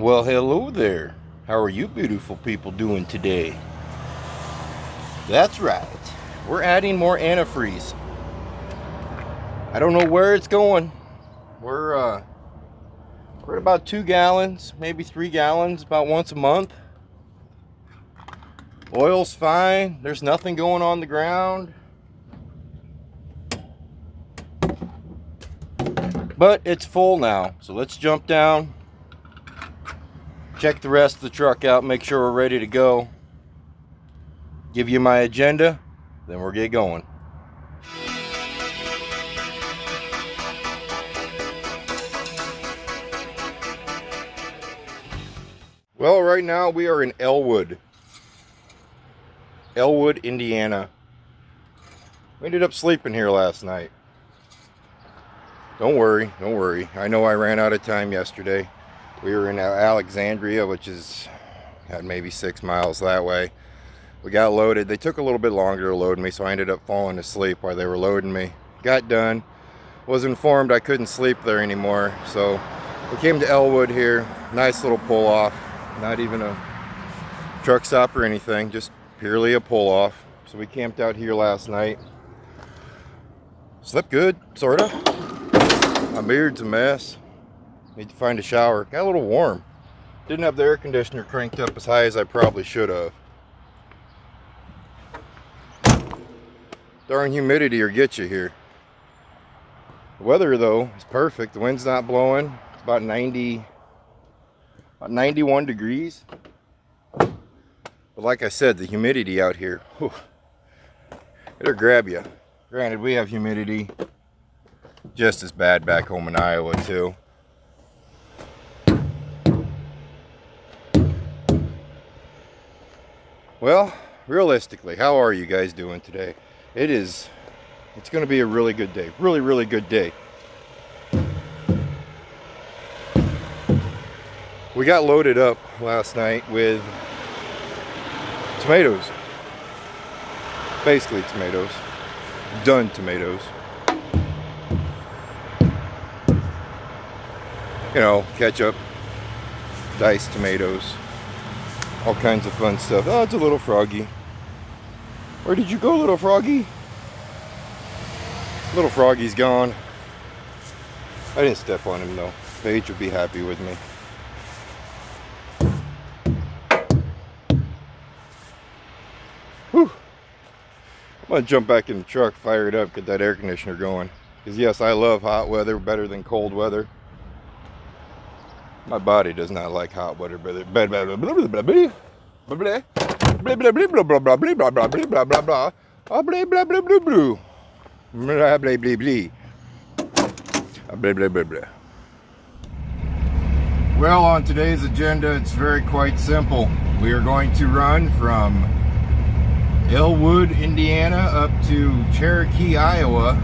Well, hello there. How are you beautiful people doing today? That's right. We're adding more antifreeze. I don't know where it's going. We're at about 2 gallons, maybe 3 gallons, about once a month. Oil's fine. There's nothing going on the ground. But it's full now. So let's jump down. Check the rest of the truck out, make sure we're ready to go. Give you my agenda, then we'll get going. Well, right now we are in Elwood, Indiana. We ended up sleeping here last night. Don't worry. I know I ran out of time yesterday. We were in Alexandria, which is maybe 6 miles that way. We got loaded. They took a little bit longer to load me, so I ended up falling asleep while they were loading me. Got done. Was informed I couldn't sleep there anymore, so we came to Elwood here. Nice little pull-off. Not even a truck stop or anything, just purely a pull-off. So we camped out here last night. Slept good, sorta. My beard's a mess. Need to find a shower. Got a little warm. Didn't have the air conditioner cranked up as high as I probably should have. Darn humidity or get you here. The weather though is perfect. The wind's not blowing. It's about 91 degrees. But like I said, the humidity out here, whew, it'll grab you. Granted, we have humidity just as bad back home in Iowa too. Well, realistically, how are you guys doing today? It's going to be a really good day. Really good day. We got loaded up last night with tomatoes. Basically tomatoes. Done tomatoes. You know, ketchup, diced tomatoes. All kinds of fun stuff. Oh, it's a little froggy. Where did you go, little froggy? Little froggy's gone. I didn't step on him though. Paige would be happy with me. Whew. I'm gonna jump back in the truck, fire it up, get that air conditioner going. Because yes, I love hot weather better than cold weather. My body does not like hot weather, brother. Well, on today's agenda, it's very quite simple. We are going to run from Elwood, Indiana, up to Cherokee, Iowa,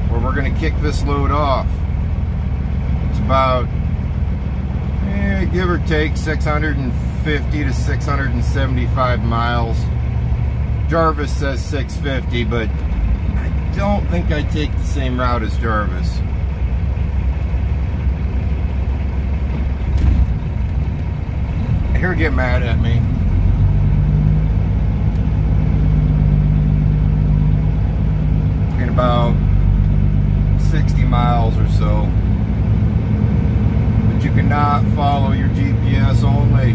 where we're going to kick this load off. It's about give or take 650 to 675 miles. Jarvis says 650, but I don't think I'd take the same route as Jarvis. Here, get mad at me. In about 60 miles or so. You cannot follow your GPS only.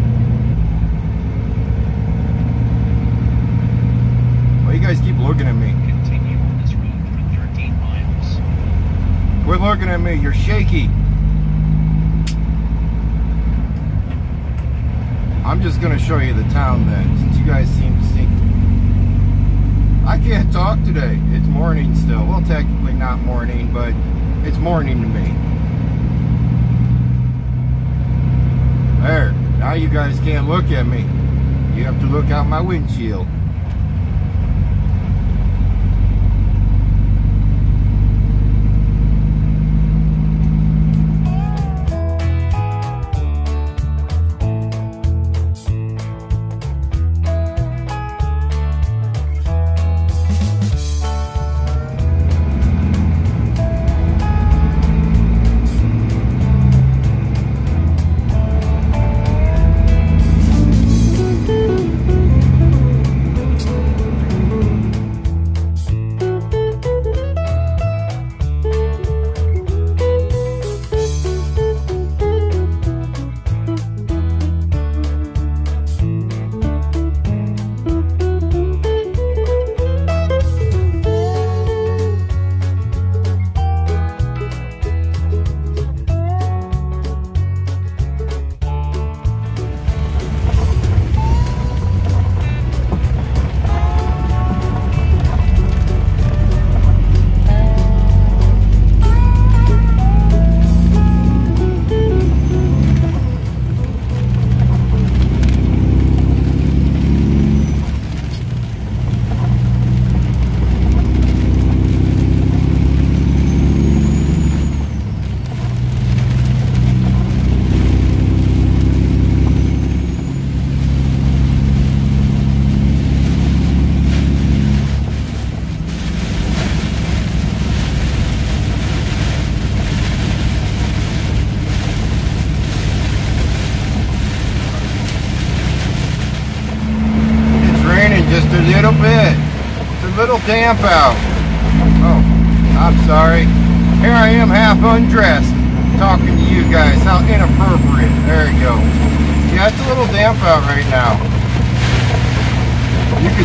Why you guys keep looking at me? Continue on this road for 13 miles. Quit looking at me, you're shaky. I'm just gonna show you the town then, since you guys seem to see. I can't talk today. It's morning still. Well, technically not morning, but it's morning to me. There, now you guys can't look at me. You have to look out my windshield. damp out. Oh, I'm sorry. Here I am half undressed talking to you guys. How inappropriate. There you go. Yeah, it's a little damp out right now. You could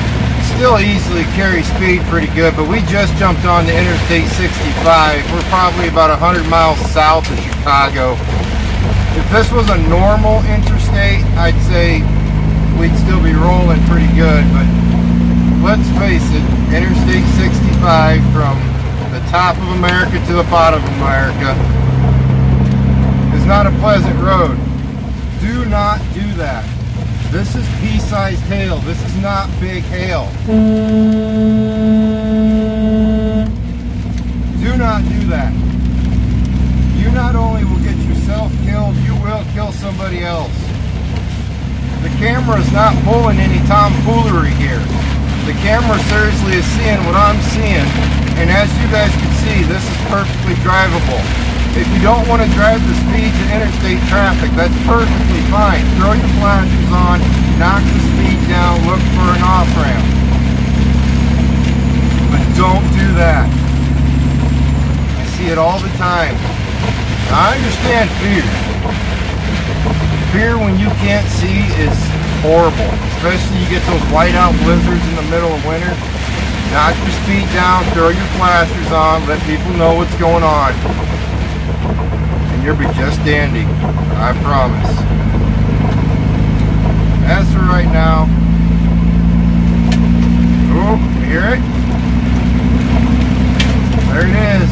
still easily carry speed pretty good, but we just jumped on the Interstate 65. We're probably about 100 miles south of Chicago. If this was a normal interstate, I'd say we'd still be rolling pretty good, but let's face it, Interstate 65 from the top of America to the bottom of America is not a pleasant road. Do not do that. This is pea-sized hail. This is not big hail. Do not do that. You not only will get yourself killed, you will kill somebody else. The camera is not pulling any tomfoolery here. The camera seriously is seeing what I'm seeing, and as you guys can see, this is perfectly drivable. If you don't want to drive the speeds of interstate traffic, that's perfectly fine. Throw your flashers on, knock the speed down, look for an off-ramp. But don't do that. I see it all the time. I understand fear. Fear when you can't see is horrible. Especially you get those whiteout blizzards in the middle of winter. Knock your speed down, throw your flashers on, let people know what's going on. You'll be just dandy, I promise. As for right now, oh, you hear it? There it is.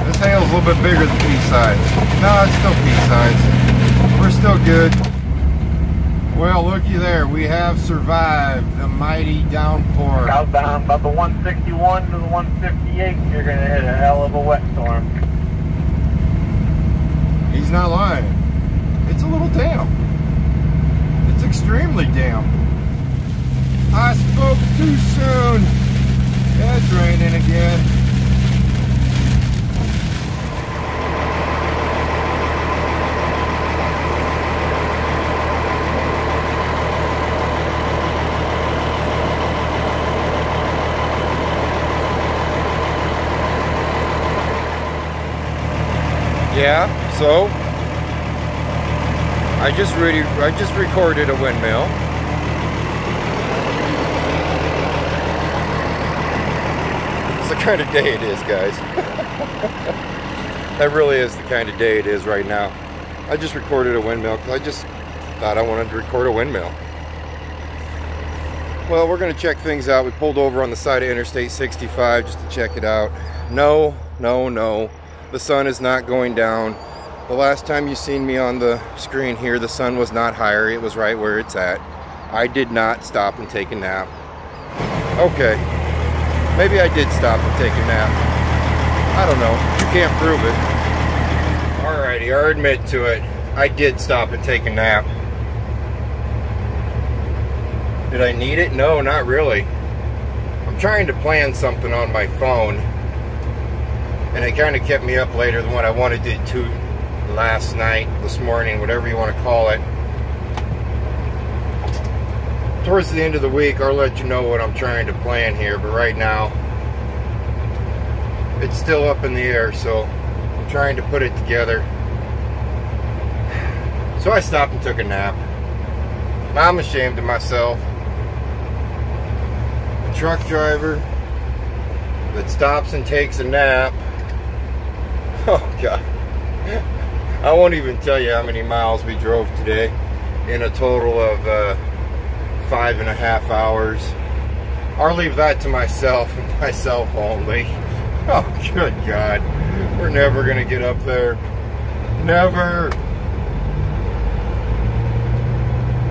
This hail's a little bit bigger than pea-size. No, it's still pea-size. We're still good. Well, looky there, we have survived the mighty downpour. Southbound about the 161 to the 158, you're going to hit a hell of a wet storm. He's not lying. It's a little damp. It's extremely damp. I spoke too soon. Yeah, it's raining again. Yeah, so I just recorded a windmill. It's the kind of day it is, guys. That really is the kind of day it is right now. I just recorded a windmill because I just thought I wanted to record a windmill. Well, we're going to check things out. We pulled over on the side of Interstate 65 just to check it out. No. The sun is not going down. The last time you seen me on the screen here, the sun was not higher. It was right where it's at. I did not stop and take a nap. Okay, maybe I did stop and take a nap. I don't know. You can't prove it. Alrighty, I'll admit to it. I did stop and take a nap. Did I need it? No, not really. I'm trying to plan something on my phone, and it kind of kept me up later than what I wanted to last night, this morning, whatever you want to call it. Towards the end of the week, I'll let you know what I'm trying to plan here, but right now, it's still up in the air, so I'm trying to put it together. So I stopped and took a nap. Now I'm ashamed of myself. A truck driver that stops and takes a nap. Oh God. I won't even tell you how many miles we drove today in a total of 5.5 hours. I'll leave that to myself and myself only. Oh, good God. We're never going to get up there. Never.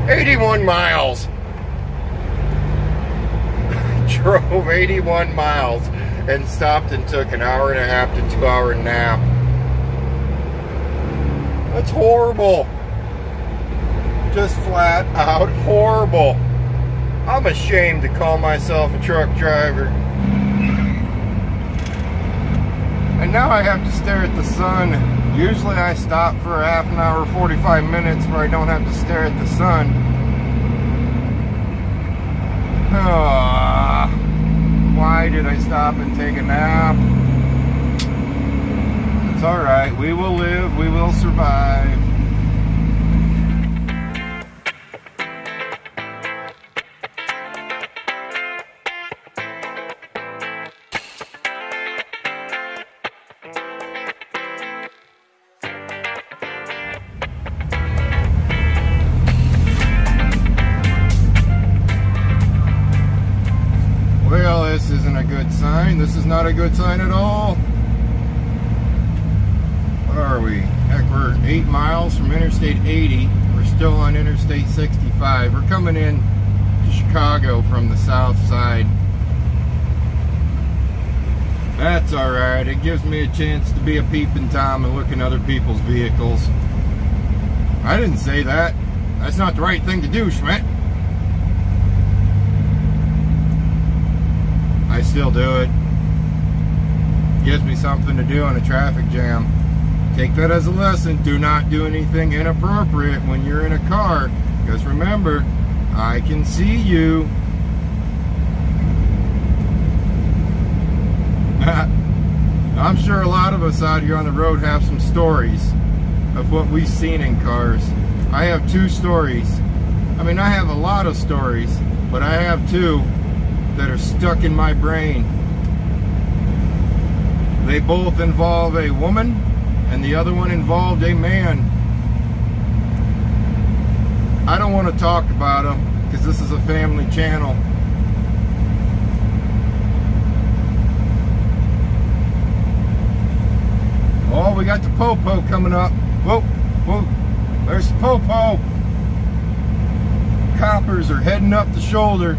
81 miles. Drove 81 miles and stopped and took an 1.5 to 2 hour nap. That's horrible. Just flat out horrible. I'm ashamed to call myself a truck driver. And now I have to stare at the sun. Usually I stop for a half an hour, 45 minutes where I don't have to stare at the sun. why did I stop and take a nap? It's alright, we will live, we will survive. Well, this isn't a good sign. This is not a good sign at all. What are we? Heck, we're 8 miles from Interstate 80. We're still on Interstate 65. We're coming in to Chicago from the south side. That's alright. It gives me a chance to be a peeping Tom and look in other people's vehicles. I didn't say that. That's not the right thing to do, Schmidt. I still do it. Gives me something to do in a traffic jam. Take that as a lesson. Do not do anything inappropriate when you're in a car. Because remember, I can see you. I'm sure a lot of us out here on the road have some stories of what we've seen in cars. I have 2 stories. I mean, I have a lot of stories, but I have 2 that are stuck in my brain. They both involve a woman, and the other one involved a man. I don't want to talk about them because this is a family channel. Oh, we got the Popo coming up. Whoa, whoa, there's the Popo. Coppers are heading up the shoulder.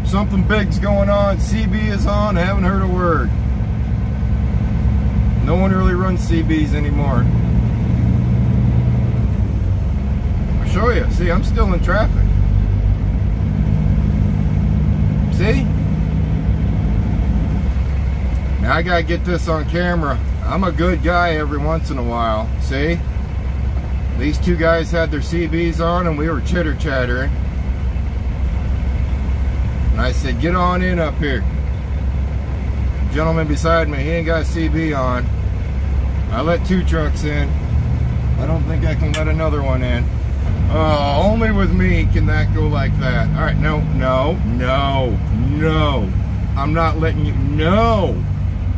Something big's going on. CB is on. I haven't heard a word. No one really runs CBs anymore. I'll show you. See, I'm still in traffic. See? Now I gotta get this on camera. I'm a good guy every once in a while. See? These 2 guys had their CBs on and we were chitter-chattering. I said, get on in up here. The gentleman beside me, he ain't got a CB on. I let 2 trucks in. I don't think I can let another one in. Oh, only with me can that go like that. All right, no, no, no, no. I'm not letting you, no,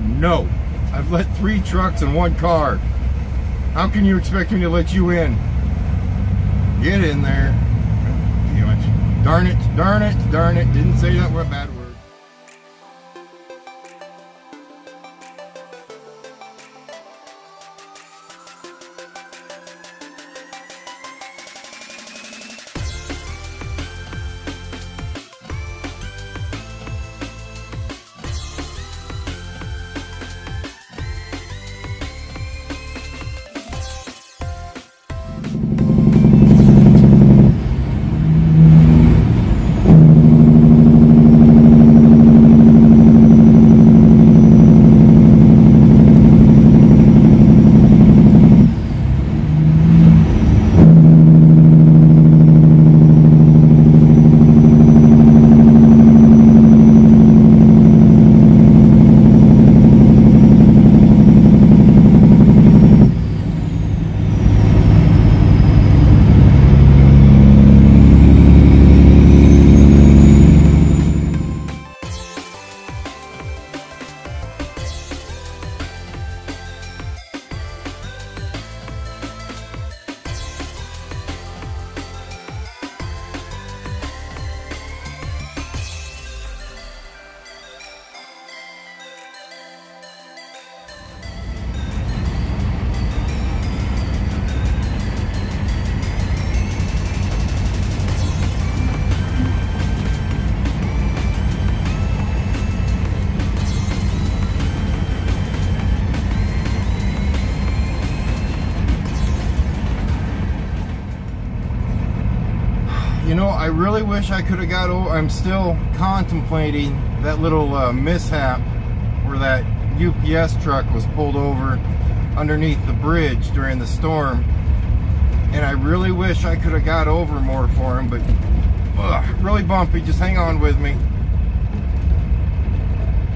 no. I've let 3 trucks in 1 car. How can you expect me to let you in? Get in there. Damn it. Darn it, darn it, darn it. Didn't say that were a bad word. You know, I really wish I could have got over. I'm still contemplating that little mishap where that UPS truck was pulled over underneath the bridge during the storm. And I really wish I could have got over more for him, but really bumpy. Just hang on with me.